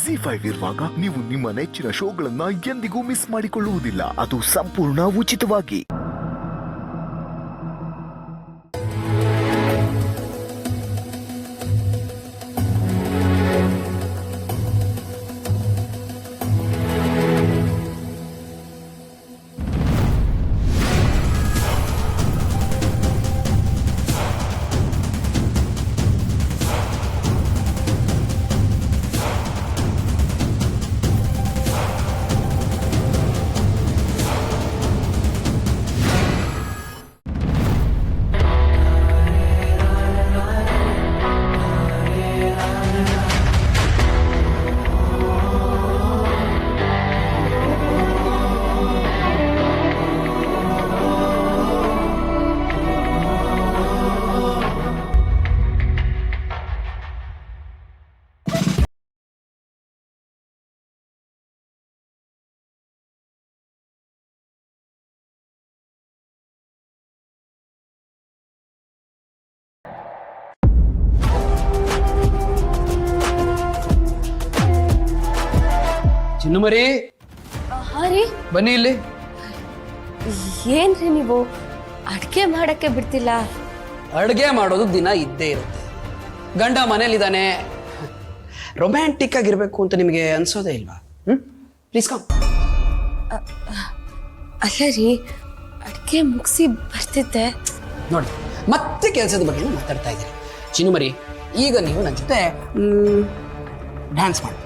ಜಿ5 ಇರುವಾಗ ನೀವು ನಿಮ್ಮ ನೆಚ್ಚಿನ ಶೋಗಳನ್ನ ಎಂದಿಗೂ ಮಿಸ್ ಮಾಡಿಕೊಳ್ಳುವುದಿಲ್ಲ. ಅದು ಸಂಪೂರ್ಣ ಉಚಿತವಾಗಿ. ಚಿನ್ನುಮರಿ, ಹಾರಿ ಬನ್ನಿ ಇಲ್ಲಿ. ಏನ್ರಿ ನೀವು ಅಡ್ಗೆ ಮಾಡಕ್ಕೆ ಬಿಡ್ತಿಲ್ಲ? ಅಡುಗೆ ಮಾಡೋದು ದಿನ ಇದ್ದೇ ಇರುತ್ತೆ. ಗಂಡ ಮನೇಲಿದ್ದಾನೆ, ರೊಮ್ಯಾಂಟಿಕ್ ಆಗಿರ್ಬೇಕು ಅಂತ ನಿಮಗೆ ಅನ್ಸೋದೇ ಇಲ್ವಾ? Please come. ಅಲ್ಲ ರೀ, ಅಡ್ಗೆ ಮುಗಿಸಿ ಬರ್ತಿದ್ದೆ. ನೋಡಿ, ಮತ್ತೆ ಕೆಲಸದ ಬಗ್ಗೆ ಮಾತಾಡ್ತಾ ಇದ್ದೀರಿ. ಚಿನ್ನುಮರಿ, ಈಗ ನೀವು ನನ್ನ ಜೊತೆ ಡ್ಯಾನ್ಸ್ ಮಾಡಬೇಕು.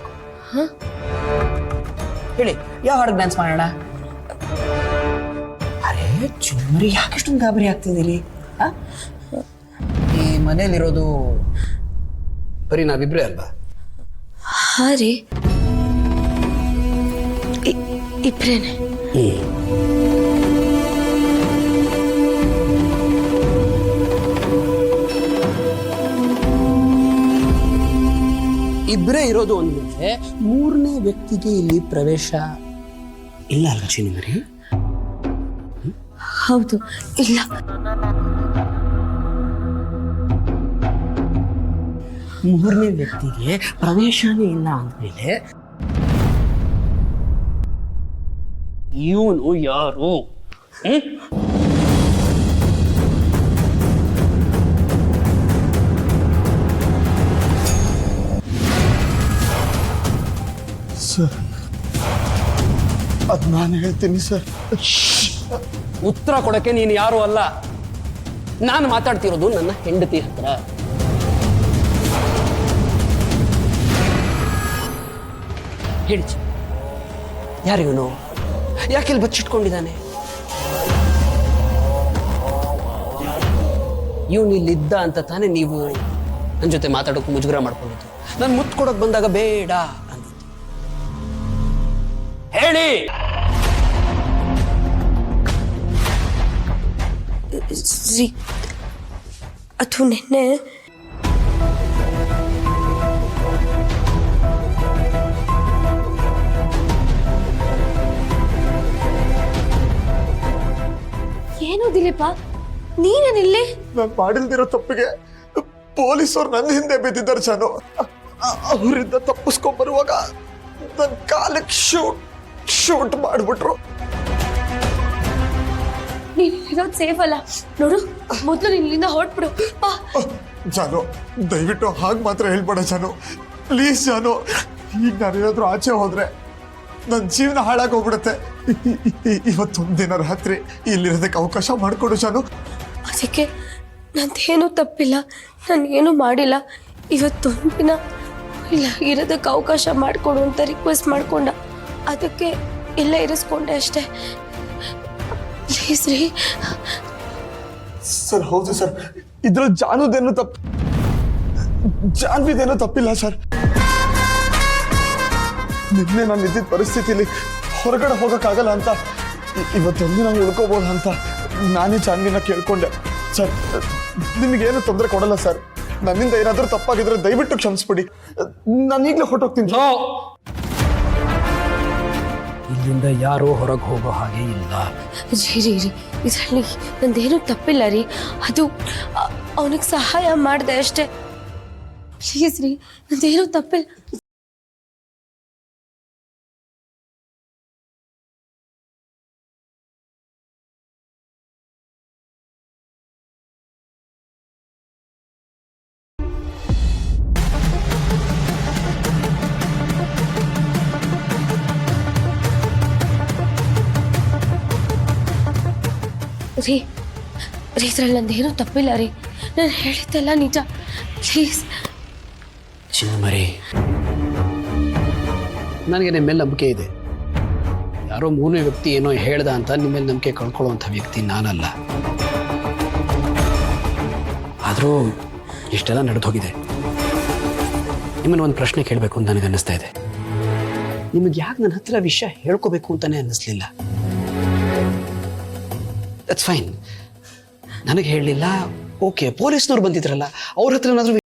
ಹೇಳಿ, ಯಾವ ಹಾಡಿಗೆ ಡ್ಯಾನ್ಸ್ ಮಾಡೋಣ? ಅರೆ ಚಿನ್ನುಮರಿ, ಯಾಕೆಷ್ಟೊಂದು ಗಾಬರಿ ಆಗ್ತಿದ್ದೀರಿ? ಈ ಮನೇಲಿರೋದು ಬರೀ ನಾವಿಬ್ರೇ ಅಲ್ವಾ? ಹಾರಿ, ಇಬ್ರೇನೆ. ಇಬ್ಬರೇ ಇರೋದು ಅಂದ್ಮೇಲೆ ಮೂರನೇ ವ್ಯಕ್ತಿಗೆ ಇಲ್ಲಿ ಪ್ರವೇಶ ಇಲ್ಲ ಅಲ್ವಾ ಚಿನ್ನುಮರಿ? ಹೌದು, ಇಲ್ಲ. ಮೂರನೇ ವ್ಯಕ್ತಿಗೆ ಪ್ರವೇಶನೇ ಇಲ್ಲ ಅಂದ್ಮೇಲೆ ಇವನು ಯಾರು? ಸರ್, ಅದು ನಾನು ಹೇಳ್ತೀನಿ ಸರ್. ಉತ್ತರ ಕೊಡಕ್ಕೆ ನೀನು ಯಾರು ಅಲ್ಲ. ನಾನು ಮಾತಾಡ್ತಿರೋದು ನನ್ನ ಹೆಂಡತಿ ಹತ್ರ. ಹೇಳಿ, ಯಾರಿವನು? ಯಾಕೆಲ್ಲಿ ಬಚ್ಚಿಟ್ಕೊಂಡಿದ್ದಾನೆ? ಇವನು ಇಲ್ಲಿದ್ದ ಅಂತ ತಾನೇ ನೀವು ನನ್ನ ಜೊತೆ ಮಾತಾಡೋಕೆ ಮುಜುಗರ ಮಾಡ್ಕೊಂಡಿದ್ದು. ನಾನು ಮುತ್ತು ಕೊಡೋಕೆ ಬಂದಾಗ ಬೇಡ ಅಂದಿದ್ದು. ಹೇಳಿ. ಅದು ನಿನ್ನೆ ಏನು ದಿಲೀಪ, ನೀನೇನಿಲ್ಲಿ? ನಾನು ಮಾಡಿಲ್ದಿರೋ ತಪ್ಪಿಗೆ ಪೊಲೀಸರು ನನ್ನ ಹಿಂದೆ ಬಿದ್ದಿದ್ದಾರೆ ಜಾನು. ಅವರಿಂದ ತಪ್ಪಿಸ್ಕೊಂಡ್ ಬರುವಾಗ ನನ್ನ ಕಾಲಕ್ಕೆ ಶೂಟ್ ಮಾಡ್ಬಿಟ್ರು. ನೀನ್ ಇರೋದು ಸೇಫ್ ಅಲ್ಲ ನೋಡು. ಮೊದಲು ನೀನ್ ಇಲ್ಲಿಂದ ಹೊರಟ್ಬಿಡು. ಜಾನು, ದಯವಿಟ್ಟು ಹಾಗೆ ಮಾತ್ರ ಹೇಳ್ಬೇಡ ಜಾನು, ಪ್ಲೀಸ್ ಜಾನು. ಈಗ ನಾನೇನಾದ್ರೂ ಆಚೆ ಹೋದ್ರೆ ನನ್ನ ಜೀವನ ಹಾಳಾಗೋಗ್ಬಿಡುತ್ತೆ. ಇವತ್ತೊಂದಿನ ರಾತ್ರಿ ಇಲ್ಲಿರೋದಕ್ಕೆ ಅವಕಾಶ ಮಾಡಿಕೊಡು ಜಾನು. ಅದಕ್ಕೆ ನಂದೇನು ತಪ್ಪಿಲ್ಲ, ನಾನು ಏನು ಮಾಡಿಲ್ಲ. ಇವತ್ತೊಂದಿನ ಇಲ್ಲ ಇರೋದಕ್ಕೆ ಅವಕಾಶ ಮಾಡಿಕೊಡು ಅಂತ ರಿಕ್ವೆಸ್ಟ್ ಮಾಡ್ಕೊಂಡ. ಅದಕ್ಕೆ ಎಲ್ಲ ಇರಿಸ್ಕೊಂಡೆ ಅಷ್ಟೇ. ಪ್ಲೀಸ್ ರೀ. ಸರ್, ಹೌದು ಸರ್, ಇದ್ರಲ್ಲಿ ಜಾನ್ವಿದೇನು ತಪ್ಪಿಲ್ಲ ಸರ್. ನಿನ್ನೆ ನಾನು ಇದ್ದಿದ್ದ ಪರಿಸ್ಥಿತಿಲಿ ಹೊರಗಡೆ ಹೋಗೋಕ್ಕಾಗಲ್ಲ ಅಂತ ಇವತ್ತೊಂದಿನ ಉಳ್ಕೋಬೋದು ಅಂತ ನಾನೇ ಜಾನ್ವಿನ ಕೇಳ್ಕೊಂಡೆ ಸರ್. ನಿಮಗೇನು ತೊಂದರೆ ಕೊಡಲ್ಲ ಸರ್. ನನ್ನಿಂದ ಏನಾದರೂ ತಪ್ಪಾಗಿದ್ರೆ ದಯವಿಟ್ಟು ಕ್ಷಮಿಸ್ಬಿಡಿ. ನಾನು ಈಗಲೇ ಹೊರಟೋಗ್ತೀನಿ. ಇಲ್ಲಿಂದ ಯಾರೂ ಹೊರಗೆ ಹೋಗೋ ಹಾಗೆ ಇಲ್ಲ. ರೀ ಇದರಲ್ಲಿ ನಂದೇನು ತಪ್ಪಿಲ್ಲ ರೀ. ಅದು ಅವನಿಗೆ ಸಹಾಯ ಮಾಡಿದೆ ಅಷ್ಟೇ. ಪ್ಲೀಸ್ ರೀ, ನಂದೇನು ತಪ್ಪಿಲ್ಲ. ರೀ ರೀ ಇದ್ರಲ್ಲಿ ನಂದೇನೂ ತಪ್ಪಿಲ್ಲ ರೀ, ನಾನು ಹೇಳಿದ್ದೆಲ್ಲ ನಿಜ. ಪ್ಲೀಸ್. ಚಿನ್ನಮರಿ, ನನಗೆ ನಿಮ್ಮ ಮೇಲೆ ನಂಬಿಕೆ ಇದೆ. ಯಾರೋ ಮೂರನೇ ವ್ಯಕ್ತಿ ಏನೋ ಹೇಳ್ದ ಅಂತ ನಿಮ್ಮ ಮೇಲೆ ನಂಬಿಕೆ ಕಳ್ಕೊಳ್ಳುವಂಥ ವ್ಯಕ್ತಿ ನಾನಲ್ಲ. ಆದರೂ ಇಷ್ಟೆಲ್ಲ ನಡೆದು ಹೋಗಿದೆ. ನಿಮ್ಮನ್ನು ಒಂದು ಪ್ರಶ್ನೆ ಕೇಳಬೇಕು ಅಂತ ನನಗೆ ಅನ್ನಿಸ್ತಾ ಇದೆ. ನಿಮಗೆ ಯಾಕೆ ನನ್ನ ಹತ್ರ ವಿಷಯ ಹೇಳ್ಕೋಬೇಕು ಅಂತಾನೆ ಅನ್ನಿಸ್ಲಿಲ್ಲ? ದಟ್ಸ್ ಫೈನ್, ನನಗೆ ಹೇಳಲಿಲ್ಲ, ಓಕೆ. ಪೊಲೀಸ್ನವ್ರು ಬಂದಿದ್ರಲ್ಲ, ಅವ್ರ ಹತ್ರ ಏನಾದರೂ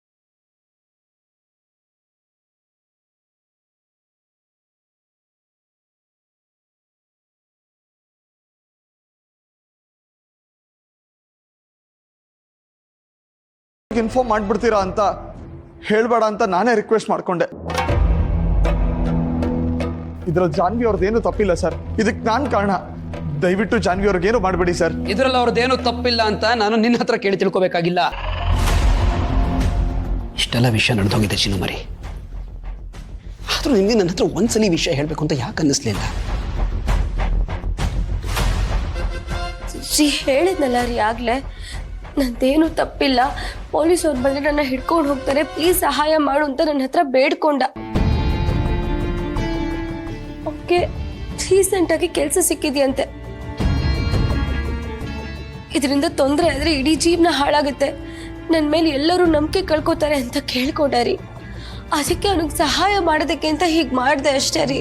ಇನ್ಫಾರ್ಮ್ ಮಾಡ್ಬಿಡ್ತೀರಾ ಅಂತ ಹೇಳ್ಬೇಡ ಅಂತ ನಾನೇ ರಿಕ್ವೆಸ್ಟ್ ಮಾಡ್ಕೊಂಡೆ. ಇದ್ರಲ್ಲಿ ಜಾನ್ವಿ ಅವ್ರದ್ದೇನು ತಪ್ಪಿಲ್ಲ ಸರ್, ಇದಕ್ಕೆ ನಾನು ಕಾರಣ. ದಯವಿಟ್ಟು ಜಾನ್ವಿ ಅವ್ರಿಗೇನು ಮಾಡಬೇಡಿ ಸರ್. ಇದರಲ್ಲಿ ಅವ್ರದ್ದೇನೂ ತಪ್ಪಿಲ್ಲ ಅಂತ ನಾನು ನಿನ್ನ ಹತ್ರ ಕೇಳಿ ತಿಳ್ಕೊಬೇಕಾಗಿಲ್ಲ. ಇಷ್ಟೆಲ್ಲ ವಿಷಯ ನಡೆದೋಗಿದೆ ಚಿನ್ನಮರಿ. ಆದರೂ ನಿಮಗೆ ನನ್ನ ಹತ್ರ ಒಂದ್ಸಲಿ ವಿಷಯ ಹೇಳಬೇಕು ಅಂತ ಯಾಕೆ ಅನ್ನಿಸ್ಲಿಲ್ಲ? ರೀ ಹೇಳಿದ್ನಲ್ಲ ರೀ ಆಗ್ಲೇ, ನಂದೇನು ತಪ್ಪಿಲ್ಲ, ಪೊಲೀಸವ್ರು ಬಂದರೆ ನನ್ನ ಹಿಡ್ಕೊಂಡು ಹೋಗ್ತಾರೆ, ಪ್ಲೀಸ್ ಸಹಾಯ ಮಾಡು ಅಂತ ನನ್ನ ಹತ್ರ ಬೇಡ್ಕೊಂಡ. ಓಕೆ, ರೀಸೆಂಟಾಗಿ ಕೆಲಸ ಸಿಕ್ಕಿದೆಯಂತೆ. ಇದರಿಂದ ತೊಂದರೆ ಆದರೆ ಇಡೀ ಜೀವನ ಹಾಳಾಗುತ್ತೆ, ನನ್ನ ಮೇಲೆ ಎಲ್ಲರೂ ನಂಬಿಕೆ ಕಳ್ಕೊತಾರೆ ಅಂತ ಕೇಳ್ಕೊಂಡ ರೀ. ಅದಕ್ಕೆ ಅವನಿಗೆ ಸಹಾಯ ಮಾಡೋದಕ್ಕೆ ಅಂತ ಹೀಗೆ ಮಾಡಿದೆ ಅಷ್ಟೇ ರೀ.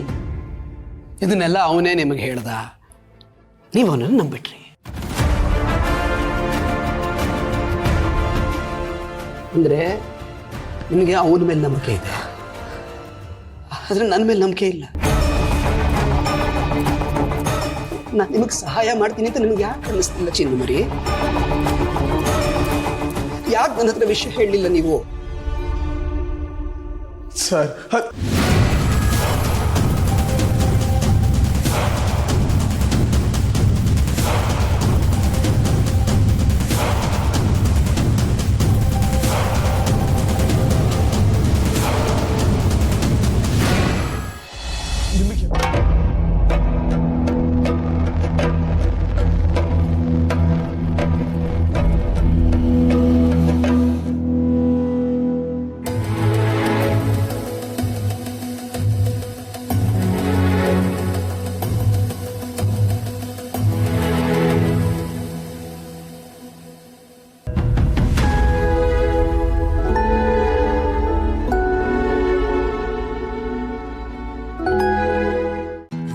ಇದನ್ನೆಲ್ಲ ಅವನೇ ನಿಮಗೆ ಹೇಳ್ದ, ನೀವು ಅವನನ್ನು ನಂಬಿಟ್ರಿ. ಅಂದರೆ ನಿಮಗೆ ಅವನ ಮೇಲೆ ನಂಬಿಕೆ ಇದೆ, ಆದರೆ ನನ್ನ ಮೇಲೆ ನಂಬಿಕೆ ಇಲ್ಲ. ನಾನು ನಿಮಗೆ ಸಹಾಯ ಮಾಡ್ತೀನಿ ಅಂತ ನಿಮಗೆ ಯಾಕೆ ಅನ್ನಿಸ್ತಿಲ್ಲ ಚಿನ್ನಮರಿ? ಯಾಕೆ ನನ್ನ ಹತ್ರ ವಿಷಯ ಹೇಳಲಿಲ್ಲ ನೀವು? ಸರ್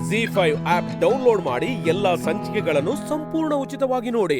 ZEE5 ಆಪ್ ಡೌನ್ಲೋಡ್ ಮಾಡಿ ಎಲ್ಲಾ ಸಂಚಿಕೆಗಳನ್ನು ಸಂಪೂರ್ಣ ಉಚಿತವಾಗಿ ನೋಡಿ.